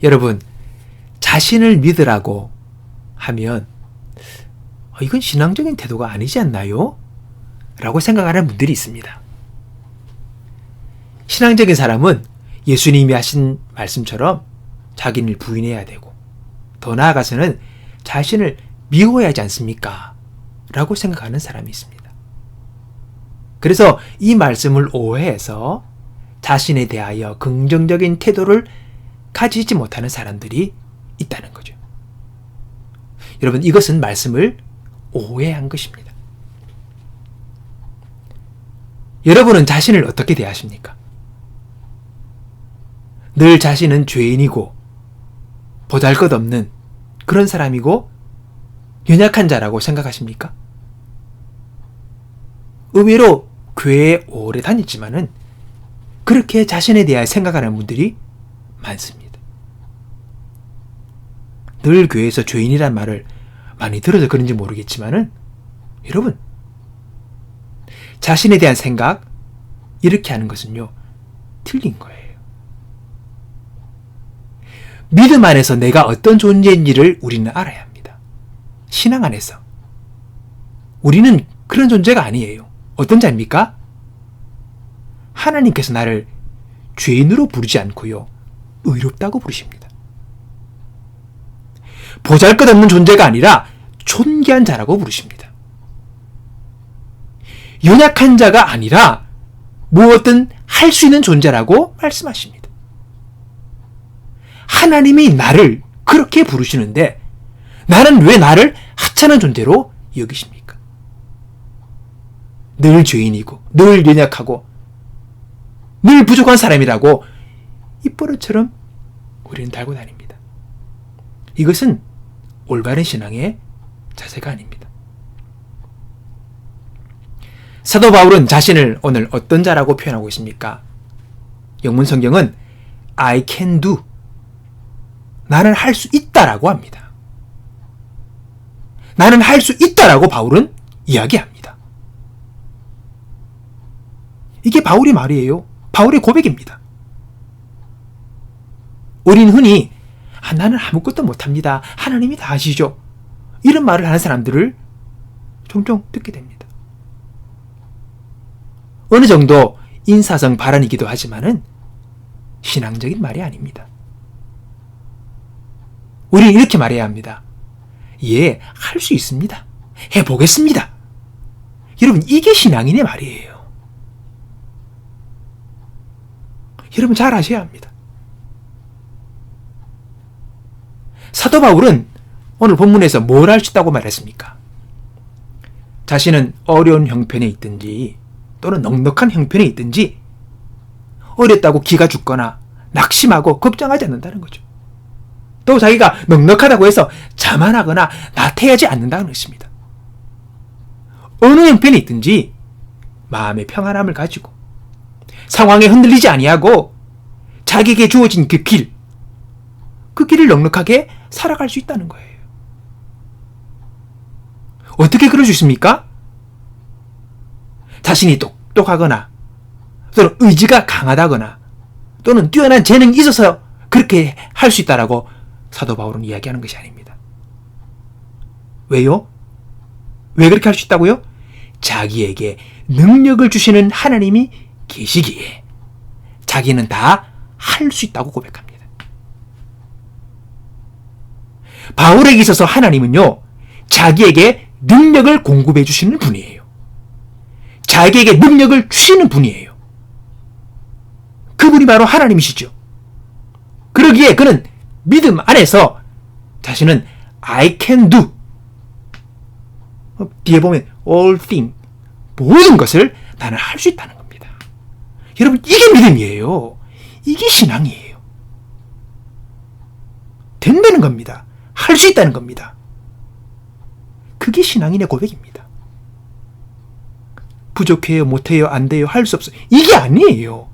여러분, 자신을 믿으라고 하면 이건 신앙적인 태도가 아니지 않나요? 라고 생각하는 분들이 있습니다. 신앙적인 사람은 예수님이 하신 말씀처럼 자기를 부인해야 되고 더 나아가서는 자신을 미워해야 하지 않습니까? 라고 생각하는 사람이 있습니다. 그래서 이 말씀을 오해해서 자신에 대하여 긍정적인 태도를 가지지 못하는 사람들이 있다는 거죠. 여러분, 이것은 말씀을 오해한 것입니다. 여러분은 자신을 어떻게 대하십니까? 늘 자신은 죄인이고 보잘것없는 그런 사람이고 연약한 자라고 생각하십니까? 의외로 교회에 오래 다녔지만은 그렇게 자신에 대하여 생각하는 분들이 많습니다. 늘 교회에서 죄인이란 말을 많이 들어서 그런지 모르겠지만은 여러분, 자신에 대한 생각 이렇게 하는 것은요, 틀린 거예요. 믿음 안에서 내가 어떤 존재인지를 우리는 알아야 합니다. 신앙 안에서 우리는 그런 존재가 아니에요. 어떤 자입니까? 하나님께서 나를 죄인으로 부르지 않고요, 의롭다고 부르십니다. 보잘것없는 존재가 아니라 존귀한 자라고 부르십니다. 연약한 자가 아니라 무엇든 할 수 있는 존재라고 말씀하십니다. 하나님이 나를 그렇게 부르시는데 나는 왜 나를 하찮은 존재로 여기십니까? 늘 죄인이고 늘 연약하고 늘 부족한 사람이라고 입버릇처럼 우리는 달고 다닙니다. 이것은 올바른 신앙의 자세가 아닙니다. 사도 바울은 자신을 오늘 어떤 자라고 표현하고 있습니까? 영문 성경은 I can do, 나는 할 수 있다라고 합니다. 나는 할 수 있다라고 바울은 이야기합니다. 이게 바울의 말이에요. 바울의 고백입니다. 우린 흔히 나는 아무것도 못합니다. 하나님이 다 하시죠. 이런 말을 하는 사람들을 종종 듣게 됩니다. 어느 정도 인사성 발언이기도 하지만은 신앙적인 말이 아닙니다. 우리는 이렇게 말해야 합니다. 예, 할 수 있습니다. 해보겠습니다. 여러분, 이게 신앙인의 말이에요. 여러분, 잘 아셔야 합니다. 사도 바울은 오늘 본문에서 뭘 할 수 있다고 말했습니까? 자신은 어려운 형편에 있든지 또는 넉넉한 형편에 있든지 어렵다고 기가 죽거나 낙심하고 걱정하지 않는다는 거죠. 또 자기가 넉넉하다고 해서 자만하거나 나태하지 않는다는 것입니다. 어느 형편에 있든지 마음의 평안함을 가지고 상황에 흔들리지 아니하고 자기에게 주어진 그 길을 넉넉하게 살아갈 수 있다는 거예요. 어떻게 그럴 수 있습니까? 자신이 똑똑하거나 또는 의지가 강하다거나 또는 뛰어난 재능이 있어서 그렇게 할 수 있다라고 사도 바울은 이야기하는 것이 아닙니다. 왜요? 왜 그렇게 할 수 있다고요? 자기에게 능력을 주시는 하나님이 계시기에 자기는 다 할 수 있다고 고백합니다. 바울에게 있어서 하나님은요, 자기에게 능력을 공급해 주시는 분이에요. 자기에게 능력을 주시는 분이에요. 그분이 바로 하나님이시죠. 그러기에 그는 믿음 안에서 자신은 I can do, 뒤에 보면 all things, 모든 것을 나는 할 수 있다는 겁니다. 여러분, 이게 믿음이에요. 이게 신앙이에요. 된다는 겁니다. 할 수 있다는 겁니다. 그게 신앙인의 고백입니다. 부족해요, 못해요, 안 돼요, 할 수 없어요. 이게 아니에요.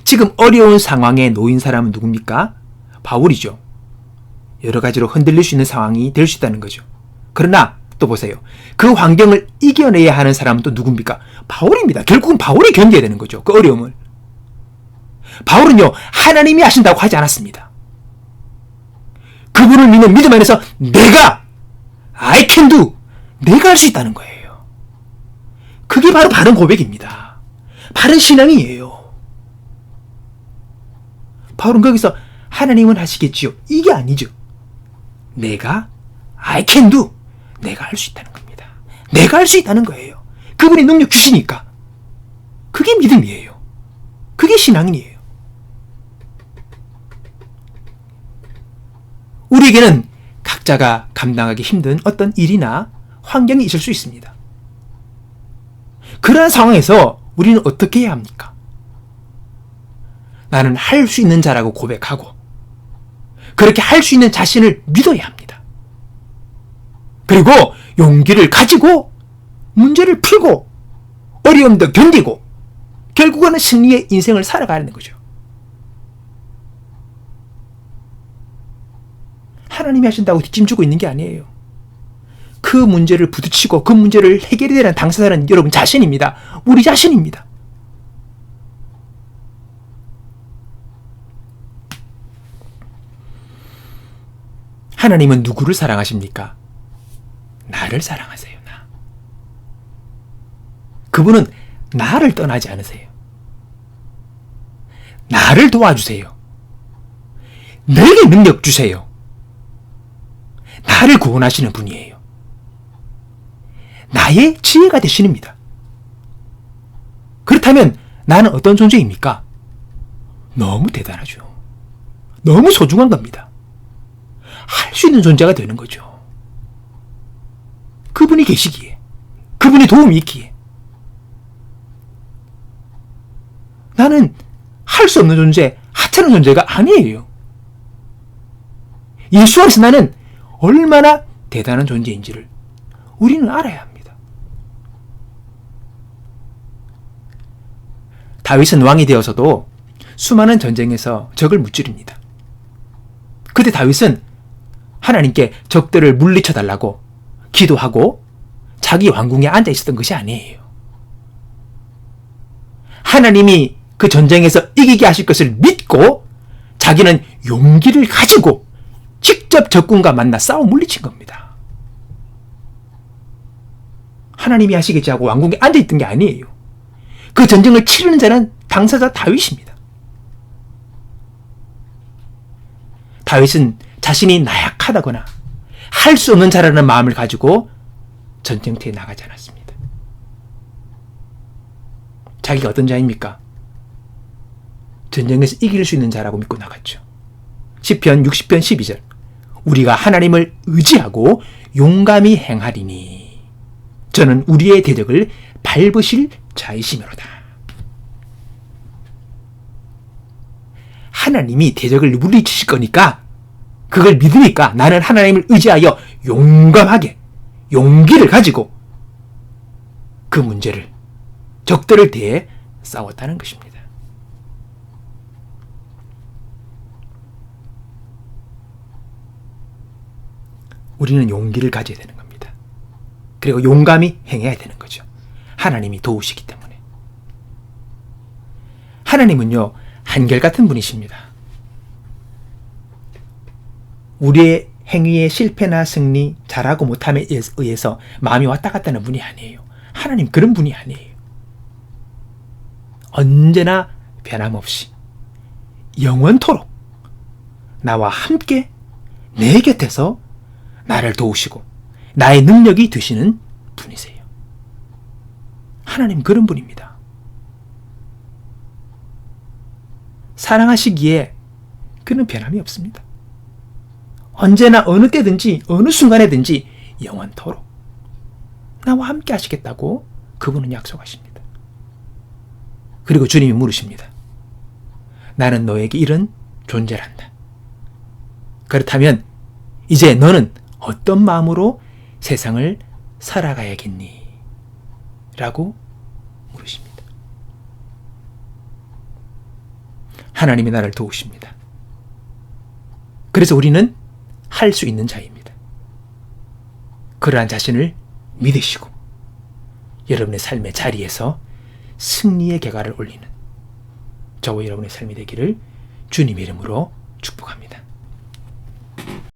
지금 어려운 상황에 놓인 사람은 누굽니까? 바울이죠. 여러 가지로 흔들릴 수 있는 상황이 될 수 있다는 거죠. 그러나 또 보세요. 그 환경을 이겨내야 하는 사람은 또 누굽니까? 바울입니다. 결국은 바울이 견뎌야 되는 거죠. 그 어려움을. 바울은요, 하나님이 하신다고 하지 않았습니다. 그분을 믿는 믿음 안에서 내가 I can do, 내가 할 수 있다는 거예요. 그게 바로 바른 고백입니다. 바른 신앙이에요. 바울은 거기서 하나님은 하시겠지요, 이게 아니죠. 내가 I can do, 내가 할 수 있다는 겁니다. 내가 할 수 있다는 거예요. 그분이 능력 주시니까. 그게 믿음이에요. 그게 신앙이에요. 우리에게는 각자가 감당하기 힘든 어떤 일이나 환경이 있을 수 있습니다. 그러한 상황에서 우리는 어떻게 해야 합니까? 나는 할 수 있는 자라고 고백하고 그렇게 할 수 있는 자신을 믿어야 합니다. 그리고 용기를 가지고 문제를 풀고 어려움도 견디고 결국은 승리의 인생을 살아가는 거죠. 하나님이 하신다고 뒷짐지고 있는 게 아니에요. 그 문제를 부딪히고 그 문제를 해결해야 되는 당사자는 여러분 자신입니다. 우리 자신입니다. 하나님은 누구를 사랑하십니까? 나를 사랑하세요. 나. 그분은 나를 떠나지 않으세요. 나를 도와주세요. 내게 능력 주세요. 나를 구원하시는 분이에요. 나의 지혜가 되시는입니다. 그렇다면 나는 어떤 존재입니까? 너무 대단하죠. 너무 소중한 겁니다. 할 수 있는 존재가 되는 거죠. 그분이 계시기에, 그분의 도움이 있기에. 나는 할 수 없는 존재, 하찮은 존재가 아니에요. 예수 안에서 나는 얼마나 대단한 존재인지를 우리는 알아야 합니다. 다윗은 왕이 되어서도 수많은 전쟁에서 적을 무찌릅니다. 그때 다윗은 하나님께 적들을 물리쳐 달라고 기도하고 자기 왕궁에 앉아 있었던 것이 아니에요. 하나님이 그 전쟁에서 이기게 하실 것을 믿고 자기는 용기를 가지고 직접 적군과 만나 싸워 물리친 겁니다. 하나님이 하시겠지 하고 왕궁에 앉아있던 게 아니에요. 그 전쟁을 치르는 자는 당사자 다윗입니다. 다윗은 자신이 나약하다거나 할 수 없는 자라는 마음을 가지고 전쟁터에 나가지 않았습니다. 자기가 어떤 자입니까? 전쟁에서 이길 수 있는 자라고 믿고 나갔죠. 시편 60편 12절 우리가 하나님을 의지하고 용감히 행하리니 저는 우리의 대적을 밟으실 자이시므로다. 하나님이 대적을 물리치실 거니까 그걸 믿으니까 나는 하나님을 의지하여 용감하게 용기를 가지고 그 문제를 적들을 대해 싸웠다는 것입니다. 우리는 용기를 가져야 되는 겁니다. 그리고 용감히 행해야 되는 거죠. 하나님이 도우시기 때문에. 하나님은요, 한결같은 분이십니다. 우리의 행위의 실패나 승리, 잘하고 못함에 의해서 마음이 왔다 갔다 하는 분이 아니에요. 하나님 그런 분이 아니에요. 언제나 변함없이 영원토록 나와 함께 내 곁에서 나를 도우시고 나의 능력이 되시는 분이세요. 하나님 그런 분입니다. 사랑하시기에 그는 변함이 없습니다. 언제나 어느 때든지 어느 순간에든지 영원토록 나와 함께 하시겠다고 그분은 약속하십니다. 그리고 주님이 물으십니다. 나는 너에게 이런 존재란다. 그렇다면 이제 너는 어떤 마음으로 세상을 살아가야겠니? 라고 물으십니다. 하나님이 나를 도우십니다. 그래서 우리는 할 수 있는 자입니다. 그러한 자신을 믿으시고 여러분의 삶의 자리에서 승리의 개가를 올리는 저와 여러분의 삶이 되기를 주님 이름으로 축복합니다.